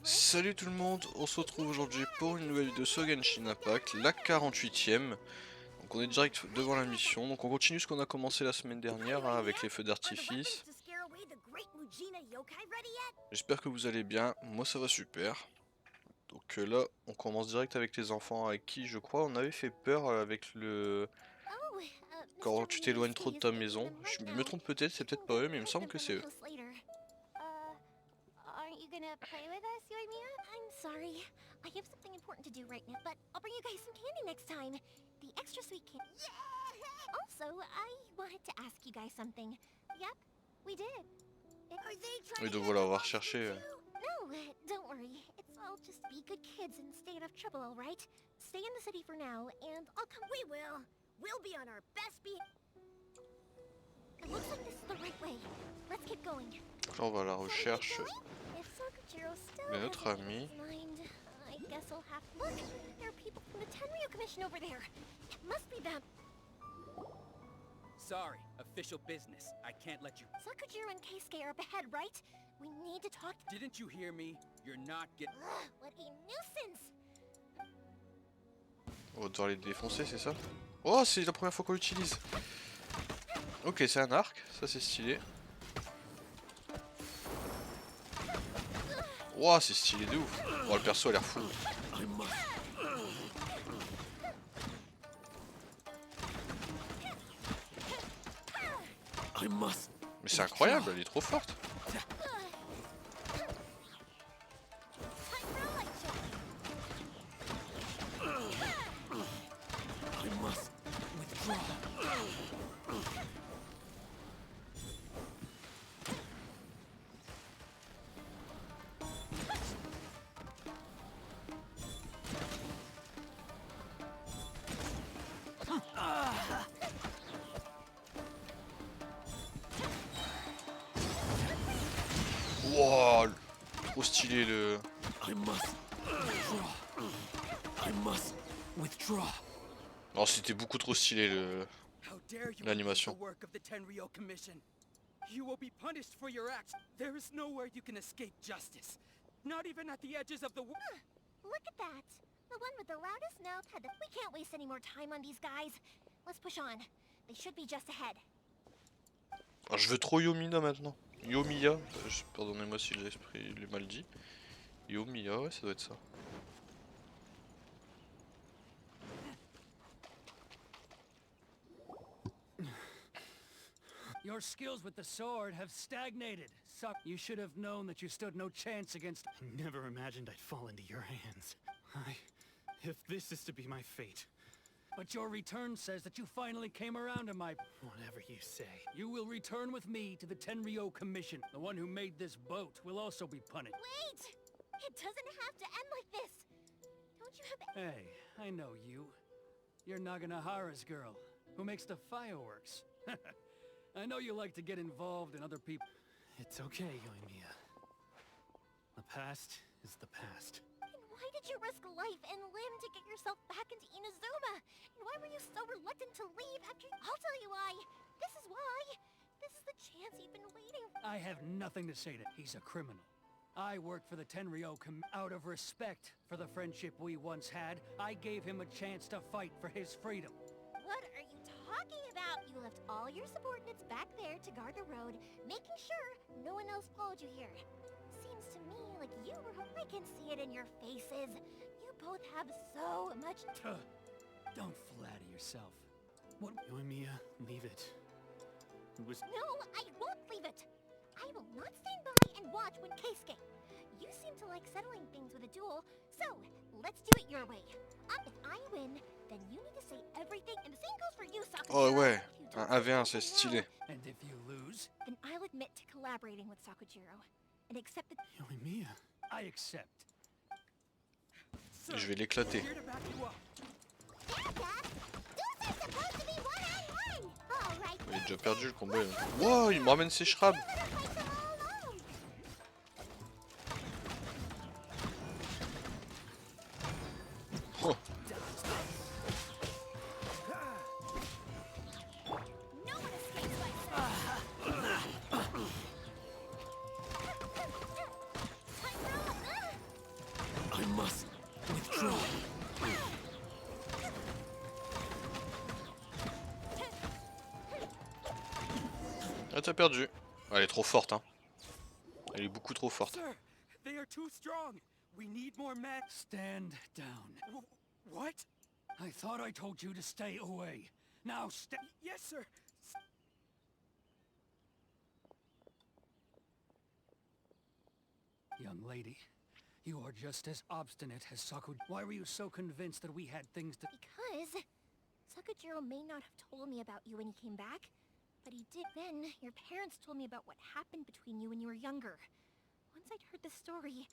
Salut tout le monde, on se retrouve aujourd'hui pour une nouvelle vidéo sur Genshin Impact, la 48e. Donc on est direct devant la mission, donc on continue ce qu'on a commencé la semaine dernière hein, avec les feux d'artifice. J'espère que vous allez bien, moi ça va super. Donc là on commence direct avec les enfants avec qui je crois on avait fait peur avec le... Quand tu t'éloignes trop de ta maison. Je me trompe peut-être, c'est peut-être pas eux mais il me semble que c'est eux. Aren't you gonna play with us, you and Mia? I'm sorry. I have something important to do right now, but I'll bring you guys some candy next time. The extra sweet candy. Yeah! Also, I wanted to ask you guys something. Yep, we did. Oui donc voilà, on va rechercher... No, don't worry. It's all just be good kids and stay out of trouble, alright? Stay in the city for now, and I'll come. We will. We'll be on our best behavior. It looks like this is the right way. Let's keep going. Donc là on va à la recherche de notre ami. I guess I'll have to look. There are people from the Tenryu Commission over there. It must be them. Sorry, official business. I can't let you. Sakujiro and Keisuke are up ahead, right? We need to talk. Didn't you hear me? You're not getting. What a nuisance! On va devoir les défoncer, c'est ça? Oh, c'est la première fois qu'on l'utilise. Ok, c'est un arc, ça c'est stylé. Wow, c'est stylé de ouf. Oh, le perso a l'air fou. Mais c'est incroyable, elle est trop forte. Wow, trop stylé le... Non, c'était beaucoup trop stylé le... l'animation. You will be punished for your acts. There is nowhere you can escape justice. Not even at the edges of the world. Look at that. The one with the loudest mouth had the... We can't waste any more time on these guys. Let's push on. They should be just ahead. Ah, je veux trop Yomina maintenant. Yomiya, pardonnez-moi si l'ai mal dit. Yomiya, ouais, ça doit être ça. Your skills with the sword have stagnated. You should have known that you stood no chance against... I never imagined I'd fall into your hands. If this is to be my fate... But your return says that you finally came around to my... Whatever you say. You will return with me to the Tenryu Commission. The one who made this boat will also be punished. Wait! It doesn't have to end like this. Don't you have... Hey, I know you. You're Naganahara's girl, who makes the fireworks. I know you like to get involved in other people. It's okay, Yoimiya. The past is the past. And why did you risk life and limb to get yourself back into Inazuma? And why were you so reluctant to leave after... I'll tell you why. This is why. This is the chance you've been waiting for. I have nothing to say to... He's a criminal. I work for the Tenryu Out of respect for the friendship we once had, I gave him a chance to fight for his freedom. What are you talking about? You left all your subordinates back there to guard the road, making sure no one else followed you here. Seems to me like you were... I can see it in your faces. You both have so much... Don't flatter yourself. What? Yoimiya, leave it. It was... No, I won't leave it. I will not stand by and watch when Keisuke. You seem to like settling things with a duel, so let's do it your way. If I win, then you need to say everything, and the same goes for you, Sakujiro. Oh ouais, un 1v1 c'est stylé. And if you lose? Then I'll admit to collaborating with Sakujiro, and accept the... Yoimiya. I accept. Je vais l'éclater. Il est déjà perdu le combat. Wow, il me ramène ses shrubs. Oh. Ah, t'as perdu. Elle est trop forte, hein. Elle est beaucoup trop forte. Sir, they are too strong. We need more men. Stand down. What? I thought I told you to stay away. Now Yes, sir. Young lady, you are just as obstinate as Saku. Why were you so convinced that we had things to... Because Sakujiro may not have told me about you when he came back, but he did then. Your parents told me about what happened between you when you were younger. Once I'd heard the story,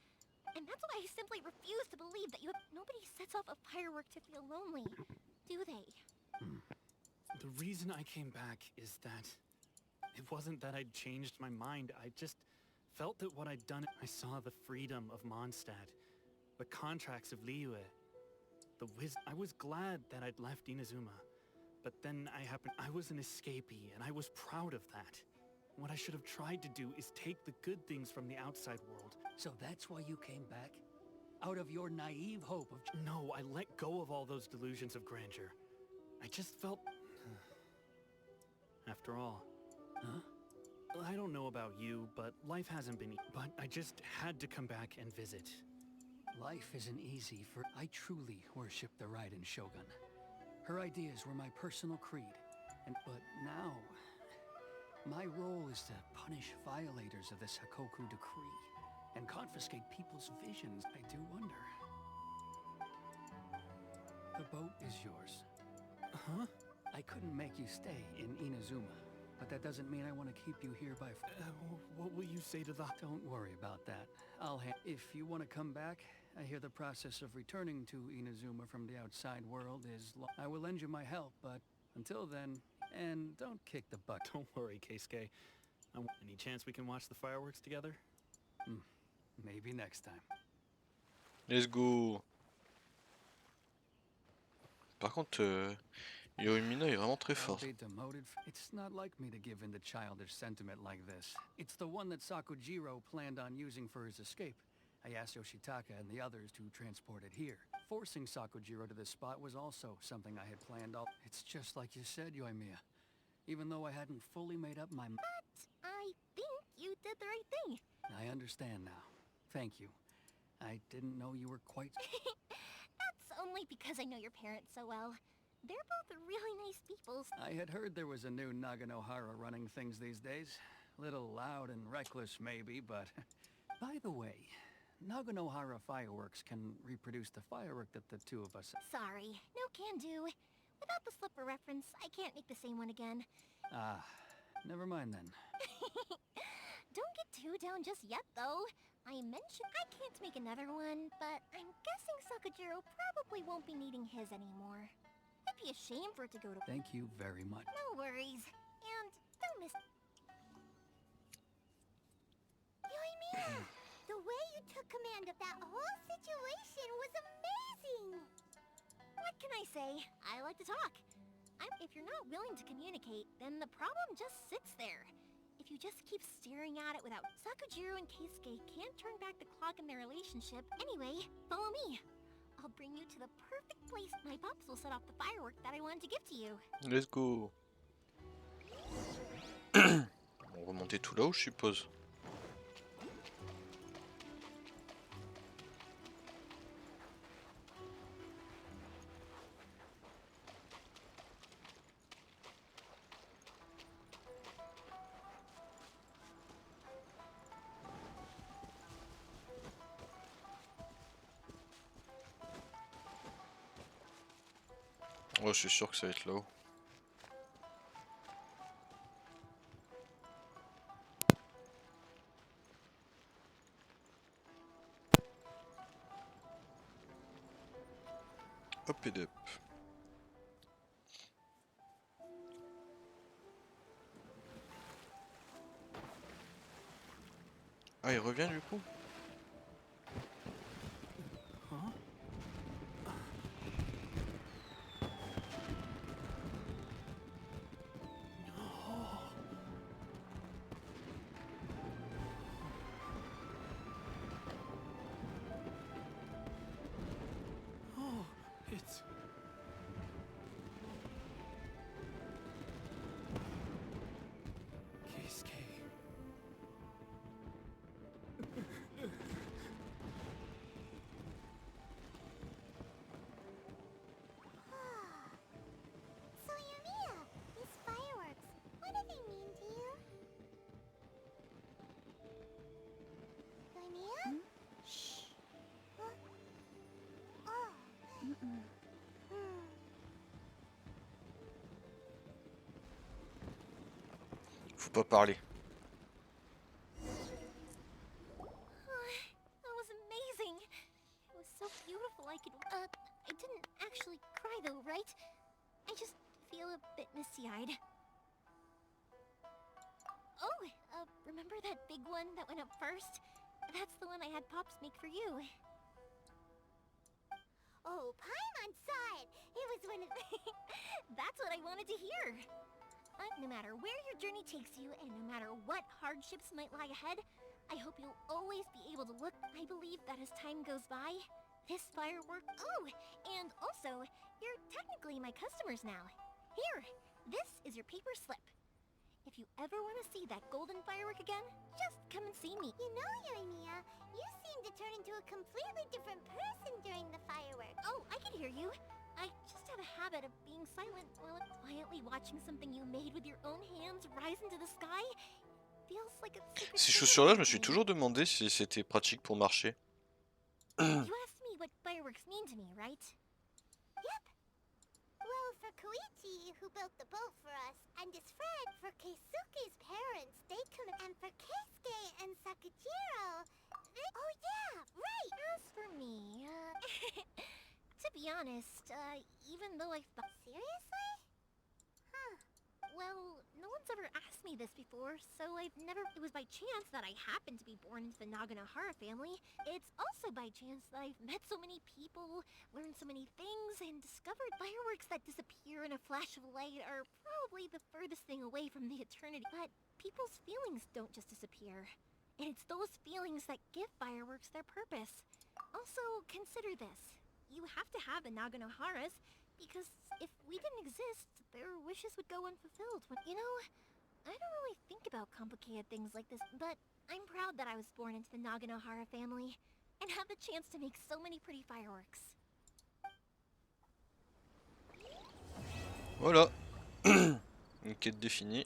and that's why I simply refuse to believe that nobody sets off a firework to feel lonely, do they? The reason I came back is that it wasn't that I'd changed my mind. I just felt that what I'd done, I saw the freedom of Mondstadt, the contracts of Liyue, I was glad that I'd left Inazuma, but then I was an escapee, and I was proud of that. What I should have tried to do is take the good things from the outside world. So that's why you came back? Out of your naive hope of... No, I let go of all those delusions of grandeur. I just felt... After all... Huh? I don't know about you, but life hasn't been but I just had to come back and visit. Life isn't easy for... I truly worship the Raiden Shogun. Her ideas were my personal creed. But now... my role is to punish violators of this Hakoku decree and confiscate people's visions. I do wonder. The boat is yours. Huh? I couldn't make you stay in Inazuma, but that doesn't mean I want to keep you here by... What will you say to the... Don't worry about that. If you want to come back, I hear the process of returning to Inazuma from the outside world is I will lend you my help, but until then, and don't kick the bucket. Don't worry, Keisuke. Any chance we can watch the fireworks together? Maybe next time. Let's go. Par contre, Yorimina est vraiment très I'll fort. be demoted. It's not like me to give in to childish sentiment like this. It's the one that Sakujiro planned on using for his escape. I asked Yoshitaka and the others to transport it here. Forcing Sakujiro to this spot was also something I had planned. It's just like you said, Yoimiya. Even though I hadn't fully made up my mind. But I think you did the right thing. I understand now. Thank you. I didn't know you were quite... That's only because I know your parents so well. They're both really nice people. I had heard there was a new Naganohara running things these days. Little loud and reckless maybe, but... By the way, Naganohara fireworks can reproduce the firework that the two of us... Sorry, no can do. Without the slipper reference, I can't make the same one again. Ah, never mind then. Don't get too down just yet, though. I mentioned I can't make another one, but I'm guessing Sakujiro probably won't be needing his anymore. It'd be a shame for it to go to... Thank you very much. No worries. And don't miss... Yoimiya! The way you took command of that whole situation was amazing! What can I say? I like to talk. If you're not willing to communicate, then the problem just sits there. If you just keep staring at it without... Sakujiro and Keisuke can't turn back the clock in their relationship. Anyway, follow me. I'll bring you to the perfect place. My pops will set off the firework that I wanted to give to you. Let's go. On va remonter tout là-haut, je suppose. Ouais, je suis sûr que ça va être là-haut. Hop et hop. Ah, il revient du coup? It's... Faut pas parler. That was amazing. It was so beautiful I could... I didn't actually cry though, right? I just feel a bit misty-eyed. Oh, remember that big one that went up first? That's the one I had Pops make for you. Oh, Paimon saw it! It was one of the... That's what I wanted to hear! No matter where your journey takes you, and no matter what hardships might lie ahead, I hope you'll always be able to look... I believe that as time goes by, this firework... Oh, and also, you're technically my customers now. Here, this is your paper slip. If you ever want to see that golden firework again, just come and see me. You know, Urania, you seem to turn into a completely different person during the fireworks. Oh, I can hear you. I just have a habit of being silent while quietly watching something you made with your own hands rise into the sky. Feels like a secret Ces secret chaussures-là, je me to suis me. toujours demandé si c'était pratique pour marcher. You asked me what fireworks mean to me, right? Yep. Well, for Koichi, who built the boat for us, and his friend, for Keisuke's parents, they come, and for Keisuke and Sakujiro, they... Oh yeah, right! As for me, to be honest, even though I thought... Seriously? Huh. Well, no one's ever asked me this before, so I've never... It was by chance that I happened to be born into the Naganohara family. It's also by chance that I've met so many people, learned so many things, and discovered fireworks that disappear in a flash of light are probably the furthest thing away from the eternity. But people's feelings don't just disappear. And it's those feelings that give fireworks their purpose. Also, consider this. You have to have the Naganoharas, because if we didn't exist, their wishes would go unfulfilled. You know, I don't really think about complicated things like this, but I'm proud that I was born into the Naganohara family and have the chance to make so many pretty fireworks. Voilà. Une quête définie.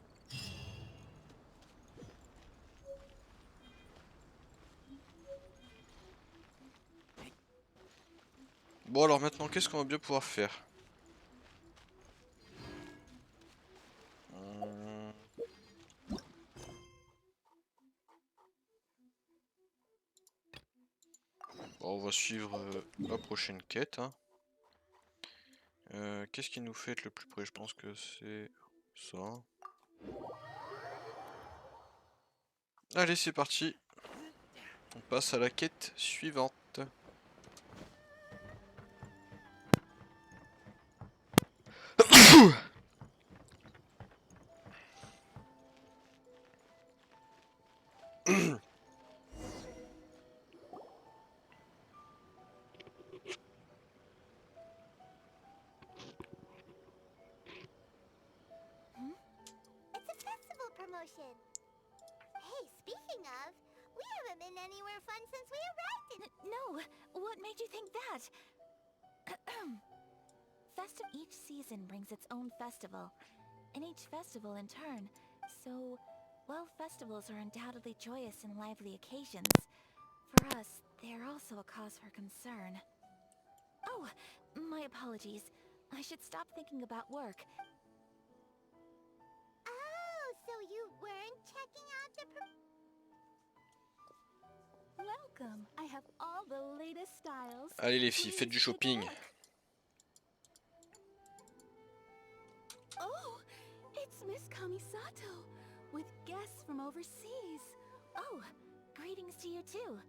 Bon alors maintenant, qu'est-ce qu'on va bien pouvoir faire? Bon, on va suivre la prochaine quête. Hein. Qu'est-ce qui nous fait être le plus près? Je pense que c'est ça. Allez, c'est parti. On passe à la quête suivante. It's a festival promotion. Hey, speaking of, we haven't been anywhere fun since we arrived in... No, what made you think that? Each season brings its own festival, and each festival in turn. So, while festivals are undoubtedly joyous and lively occasions, for us, they are also a cause for concern. Oh, my apologies. I should stop thinking about work. Oh, so you weren't checking out the... Welcome. I have all the latest styles. Allez les filles, faites du shopping. Oh, it's Miss Kamisato, with guests from overseas. Oh, greetings to you too.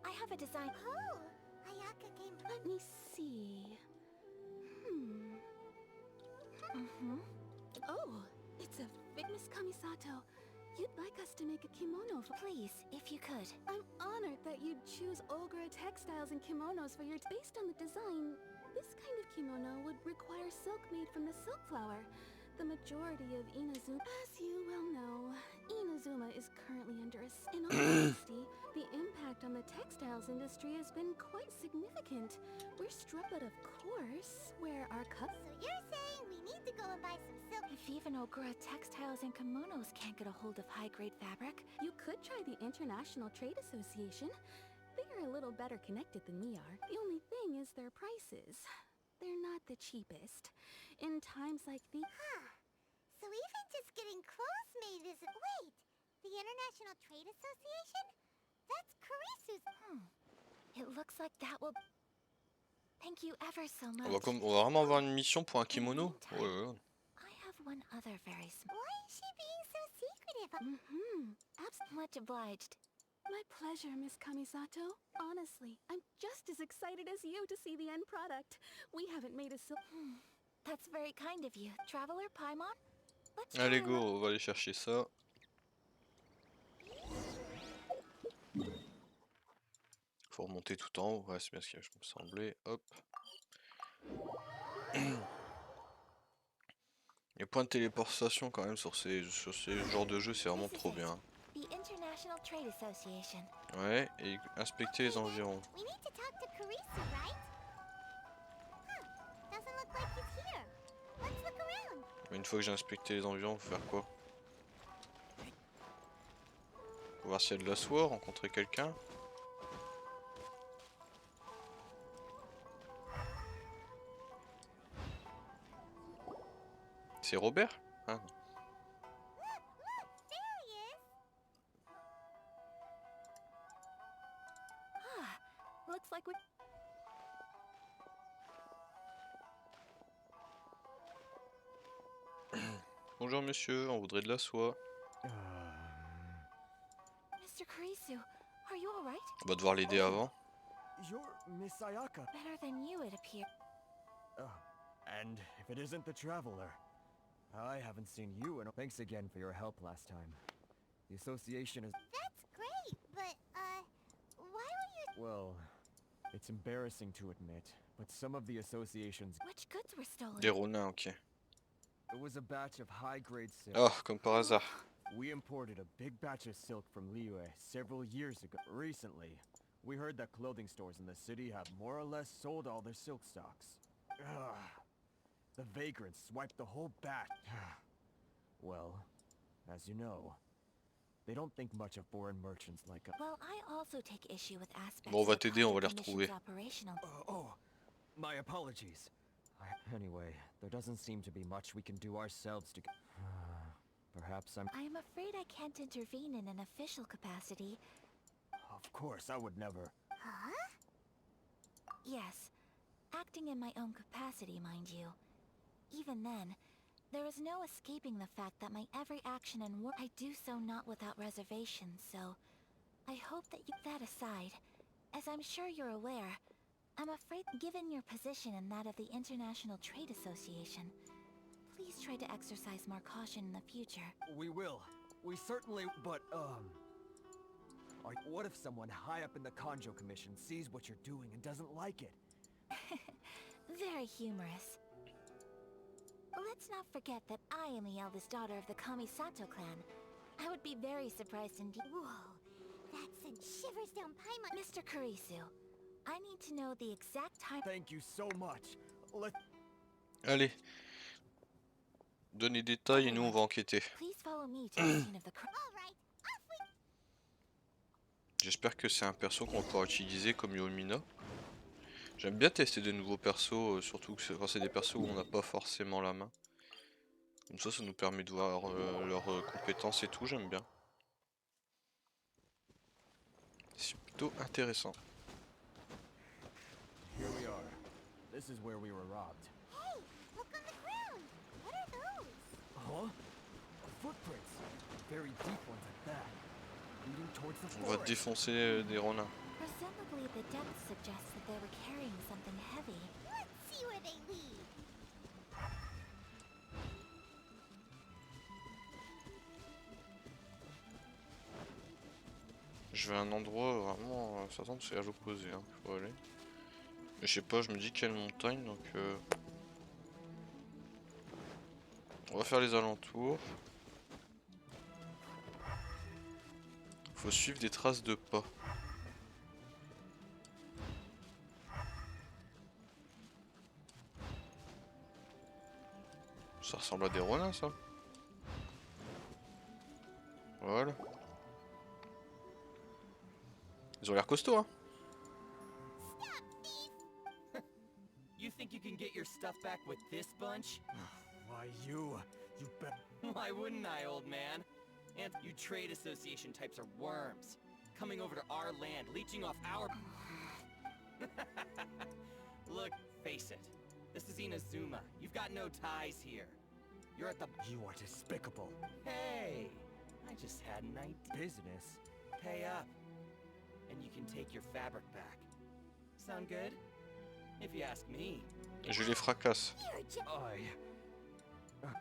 I have a design... Oh, Ayaka came... Let me see... Oh, it's a fit, Miss Kamisato. You'd like us to make a kimono for... Please, if you could. I'm honored that you'd choose Ogura textiles and kimonos for your... Based on the design, this kind of kimono would require silk made from the silk flower. The majority of Inazuma... As you well know, Inazuma is currently under a... In all honesty, the impact on the textiles industry has been quite significant. We're struck, but of course, where our cups... So you're saying we need to go and buy some silk... If even Ogura textiles and kimonos can't get a hold of high-grade fabric, you could try the International Trade Association. They're a little better connected than we are. The only thing is their prices. They're not the cheapest. In times like these... Huh. So even just getting and clothes may visit. Wait, the International Trade Association? That's Karisu's. It looks like that will... Thank you ever so much. On va vraiment avoir une mission pour un kimono? Oh là là. I have one other very small... Why is she being so secretive? Much obliged. My pleasure, Miss Kamisato. Honestly, I'm just as excited as you to see the end product. We haven't made a That's very kind of you. Traveler Paimon? Let's Allez try go, on va aller chercher ça. Faut remonter tout en haut, ouais c'est bien ce que je me semblais, hop. Les points de téléportation quand même sur ces genres de jeux, c'est vraiment trop bien. The International Trade Association. Ouais, et inspecter les environs. We need to talk to Karisu, right? Doesn't look like he's here. Let's look around. Une fois que j'ai inspecté les environs, faut faire quoi? Faut voir s'il y a de la soie, rencontrer quelqu'un. C'est Robert? Ah non. There he is. Looks like we... Bonjour monsieur, on voudrait de la soie. Mr. Karisu, are you alright? On va devoir l'aider avant. You're Miss Ayaka. Better than you, it appears. And if it isn't the traveler, I haven't seen you in... Thanks again for your help last time. The association is... That's great, but, why would you... Well, it's embarrassing to admit, but some of the association's... Which goods were stolen? Des ronins, ok. It was a batch of high-grade silk. Oh, comme par hasard. We imported a big batch of silk from Liyue several years ago. Recently, we heard that clothing stores in the city have more or less sold all their silk stocks. The vagrants swiped the whole batch. Well, as you know, they don't think much of foreign merchants like us. Well, I also take issue with aspects Bon, on va of t'aider, on va the les commission's retrouver. operational. My apologies. Anyway, there doesn't seem to be much we can do ourselves to... Perhaps I'm... I am afraid I can't intervene in an official capacity. Of course, I would never... Huh? Yes, acting in my own capacity, mind you. Even then, there is no escaping the fact that my every action and work I do so not without reservation, so I hope that you... That aside, as I'm sure you're aware, I'm afraid given your position and that of the International Trade Association, please try to exercise more caution in the future. We will. We certainly... But, what if someone high up in the Kanjo Commission sees what you're doing and doesn't like it? Very humorous. Let's not forget that I am the eldest daughter of the Kamisato clan. I would be very surprised indeed. Whoa, that sent shivers down Paimon. Mr. Karisu, I need to know the exact time... Thank you so much. Allez. Donne les détails et nous on va enquêter. Please follow me to the scene of the crime. All right, off we... J'espère que c'est un perso qu'on pourra utiliser comme Yomina. J'aime bien tester de nouveaux persos, surtout quand c'est des persos où on n'a pas forcément la main. Comme ça nous permet de voir leurs compétences et tout, j'aime bien. C'est plutôt intéressant. Here we are. This is where we were robbed. Hey, look on the ground. What are those? Huh? Footprints. Very deep ones at that. Leading towards the On va forest. défoncer des ronins. Presumably the depth suggests that they were carrying something heavy. Let's see where they lead. Je vais à un endroit vraiment, ça semble c'est à l'opposé, hein, faut aller. Mais je sais pas, je me dis quelle montagne, donc on va faire les alentours. Faut suivre des traces de pas. Ça ressemble à des ronins, ça. Voilà. Ils ont l'air costauds, hein. You think you can get your stuff back with this bunch? Why, you You bet. Why wouldn't I, old man? And you trade association types are worms. Coming over to our land, leeching off our... Look, face it. This is Inazuma. You've got no ties here. You're at the... You are despicable. Hey! I just had an idea. Business? Pay up. And you can take your fabric back. Sound good? If you ask me. Je les fracasse.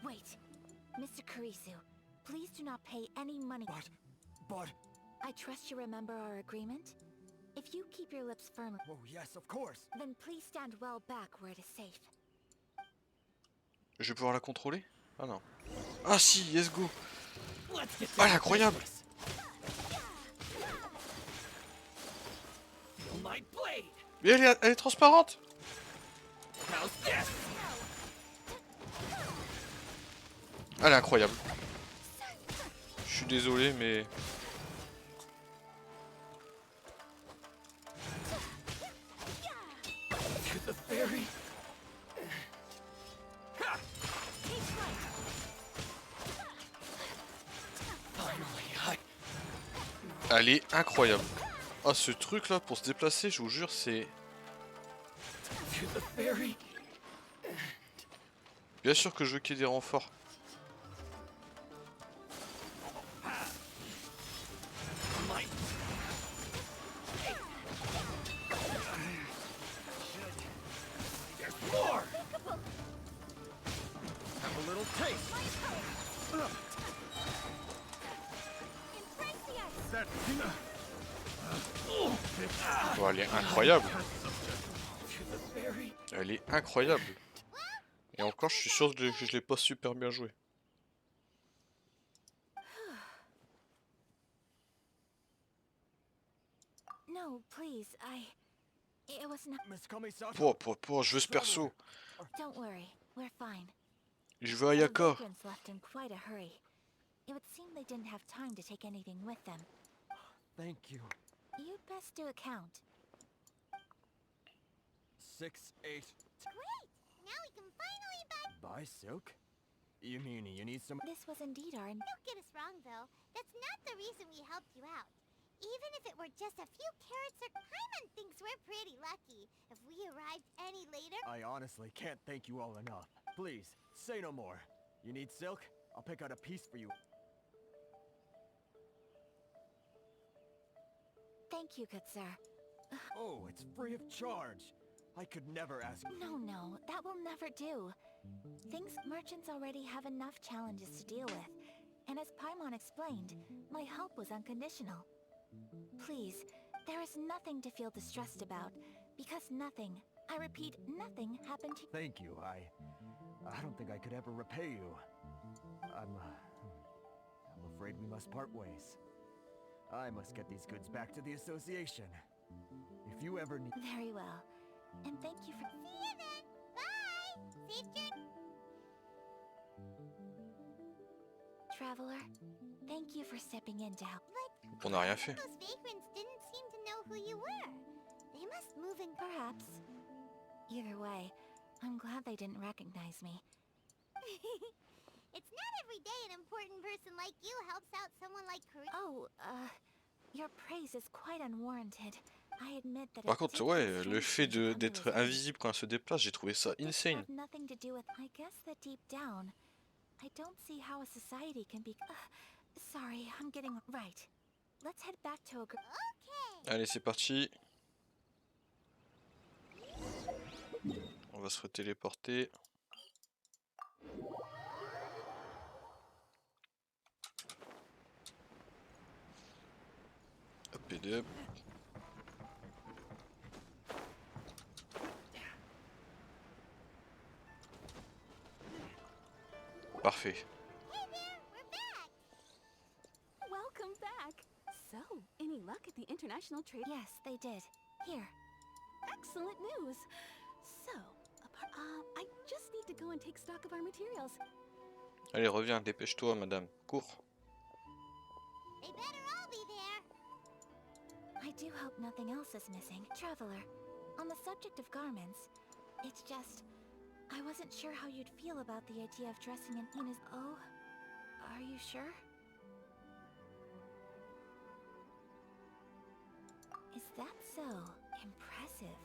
Wait. Mr. Kurisu, please do not pay any money. But... I trust you remember our agreement? If you keep your lips firm, Oh, yes, of course. then please stand well back where it is safe. Je vais pouvoir la contrôler? Ah non. Ah si, let's go. Let's get Ah, elle est incroyable. My blade. Mais elle est transparente. How's this? Elle est incroyable. Je suis désolé, mais... To the fairy. Finally, Elle est incroyable. Ah, ce truc là, pour se déplacer, je vous jure, c'est... To the fairy. Bien sûr que je veux qu'il y ait des renforts. My... There's more. Have a little taste. Oh, elle est incroyable. To the fairy. Elle est incroyable. Et encore, je suis sûr que je l'ai pas super bien joué. No, please, It was not... Miss Kamisato. Je veux ce perso. Don't worry, we're fine. Je veux The Ayaka. vagrants left in quite a hurry. It would seem they didn't have time to take anything with them. Thank you. You'd best do a count. 6, 8. Great! Now we can finally buy... Buy silk? You mean you need some... This was indeed our... Don't get us wrong, though. That's not the reason we helped you out. Even if it were just a few carrots or... Paimon thinks we're pretty lucky. If we arrived any later... I honestly can't thank you all enough. Please, say no more. You need silk? I'll pick out a piece for you. Thank you, good sir. Oh, it's free of charge. I could never ask... No, that will never do. Merchants already have enough challenges to deal with. And as Paimon explained, my help was unconditional. Please, there is nothing to feel distressed about, because nothing, I repeat, nothing happened to... Thank you. I don't think I could ever repay you. I'm afraid we must part ways. I must get these goods back to the association. If you ever need... Very well. And thank you for... See you then! Bye! Safe journey! Traveler, thank you for stepping in to help. On n'a rien fait. Those vagrants didn't seem to know who you were. They must move in... Perhaps. Either way, I'm glad they didn't recognize me. It's not every day an important person like you helps out someone like Kuri. Oh, your praise is quite unwarranted. I admit that... Par contre, ouais, le fait d'être invisible quand elle se déplace, j'ai trouvé ça insane. Nothing to do with... I guess that deep down, I don't see how a society can be... sorry, I'm getting... Right. Let's head back to a... Okay. Allez, c'est parti. On va se retéléporter. Hop et hop. Parfait. Hey there, we're back. Welcome back. So, any luck at the international trade? Yes, they did. Here. Excellent news. So, I just need to go and take stock of our materials. Allez, reviens, dépêche-toi, madame. Cours. They better all be there. I do hope nothing else is missing. Traveler, on the subject of garments, it's just... I wasn't sure how you'd feel about the idea of dressing in Ina's... Oh, are you sure? Is that so? Impressive.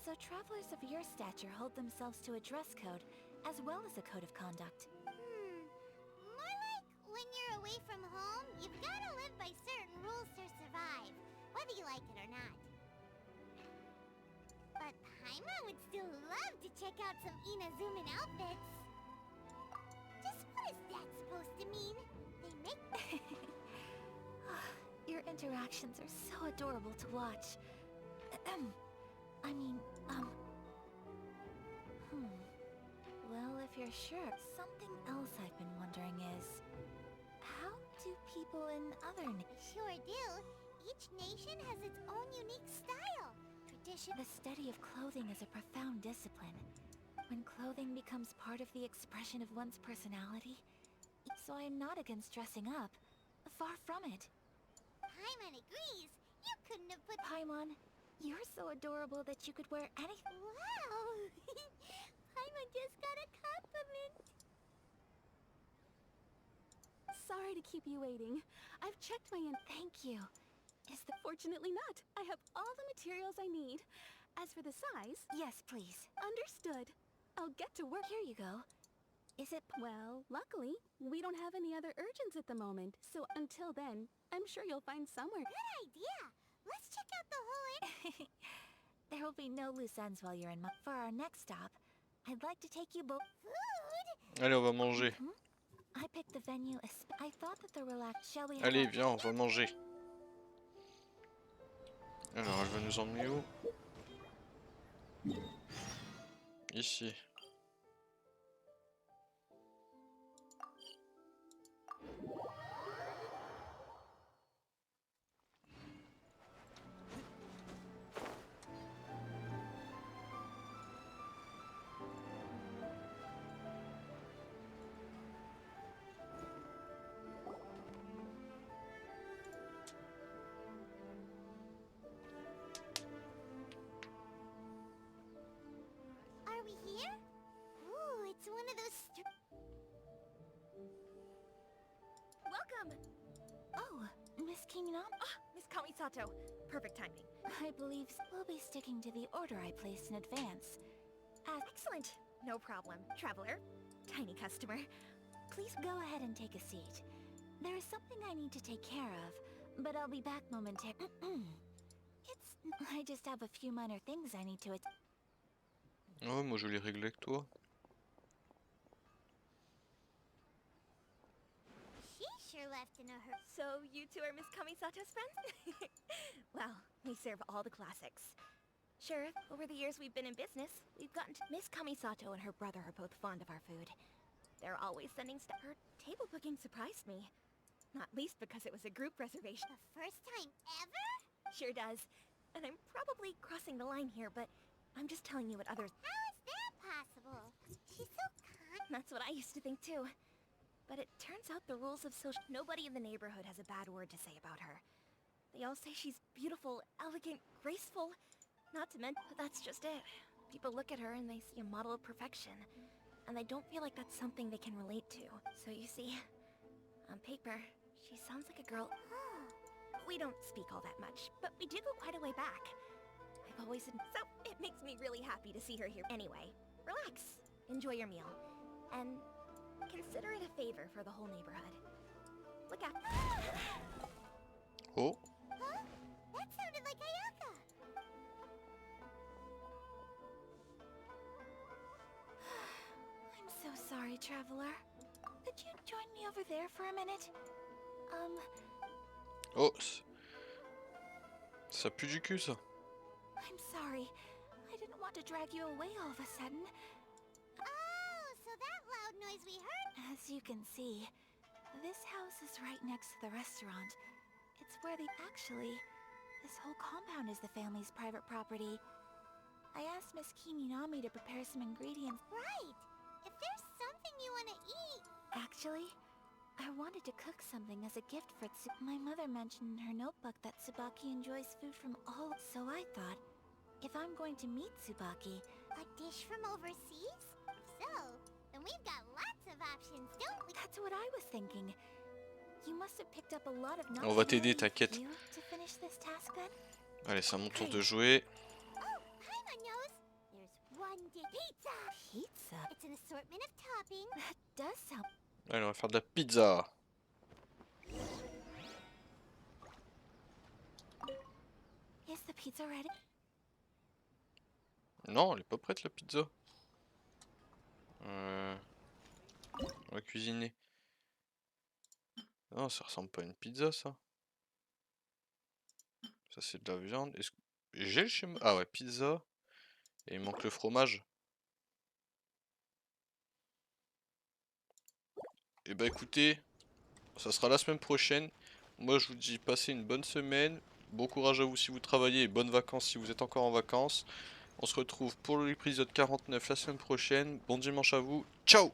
So travelers of your stature hold themselves to a dress code, as well as a code of conduct. More like when you're away from home, you've gotta live by certain rules to survive, whether you like it or not. But Paimon would still love to check out some Inazuman outfits. Just what is that supposed to mean? They make... Your interactions are so adorable to watch. I mean, Well, if you're sure, something else I've been wondering is... How do people in other Sure do. Each nation has its own unique style. Tradition... The study of clothing is a profound discipline. When clothing becomes part of the expression of one's personality... So I'm not against dressing up. Far from it. Paimon agrees. You couldn't have put... Paimon, you're so adorable that you could wear anything. Wow! Paimon just got a compliment. Sorry to keep you waiting. I've checked my Thank you. Fortunately not. I have all the materials I need. As for the size... Yes, please. Understood. I'll get to work. Here you go. Is it... Well, luckily, we don't have any other urgents at the moment. So until then, I'm sure you'll find somewhere. Good idea. Let's check out the whole... There will be no loose ends while you're in my... For our next stop, I'd like to take you both... Food? Allez, on va manger. I picked the venue... I thought that the relaxed... Shall we... Allez, viens, on va manger. Alors, elle va nous emmener où? Ici. Are we here? Ooh, it's one of those... Welcome! Oh, Miss Kinam? Miss Kamisato. Perfect timing. I believe we'll be sticking to the order I placed in advance. Excellent. No problem. Traveler. Tiny customer. Please go ahead and take a seat. There is something I need to take care of, but I'll be back momentarily. I just have a few minor things I need to... Oh, moi je l'ai réglé avec toi. She sure left in a hurry. So you two are Miss Kamisato's friends? Well, we serve all the classics. Sure, over the years we've been in business, we've gotten to... Miss Kamisato and her brother are both fond of our food. They're always sending stuff. Her table booking surprised me. Not least because it was a group reservation. The first time ever? Sure does. And I'm probably crossing the line here, but I'm just telling you what others... How is that possible? She's so kind. That's what I used to think too. But it turns out the rules of social... Nobody in the neighborhood has a bad word to say about her. They all say she's beautiful, elegant, graceful. Not to mention, but that's just it. People look at her and they see a model of perfection. And they don't feel like that's something they can relate to. So you see, on paper, she sounds like a girl... We don't speak all that much, but we do go quite a way back. I've always... So, it makes me really happy to see her here. Anyway, relax. Enjoy your meal. And consider it a favor for the whole neighborhood. Look out. Oh. Huh? That sounded like Ayaka. I'm so sorry, traveler. Could you join me over there for a minute? Oh. Ça pue du cul, ça. I'm sorry. I didn't want to drag you away all of a sudden. Oh, so that loud noise we heard... As you can see, this house is right next to the restaurant. It's where Actually, this whole compound is the family's private property. I asked Miss Kiminami to prepare some ingredients. Right. If there's something you want to eat... Actually, I wanted to cook something as a gift for My mother mentioned in her notebook that Tsubaki enjoys food from all... So I thought, if I'm going to meet Tsubaki, A dish from overseas? So, then we've got lots of options, don't we? That's what I was thinking. You must have picked up a lot of On va t'aider, t'inquiète. to finish this task then? Allez, c'est à mon tour de jouer. Oh, Paimon knows. There's one dish. Pizza! Pizza? It's an assortment of toppings. That does sound... Allez, on va faire de la pizza. Is the pizza ready? Non, elle est pas prête la pizza. On va cuisiner. Non, ça ressemble pas à une pizza ça. Ça c'est de la viande. Est-ce que j'ai le schéma? Ah ouais, pizza. Et il manque le fromage. Et bah écoutez, ça sera la semaine prochaine. Moi je vous dis passez une bonne semaine. Bon courage à vous si vous travaillez et bonnes vacances si vous êtes encore en vacances. On se retrouve pour l'épisode 49 la semaine prochaine. Bon dimanche à vous. Ciao!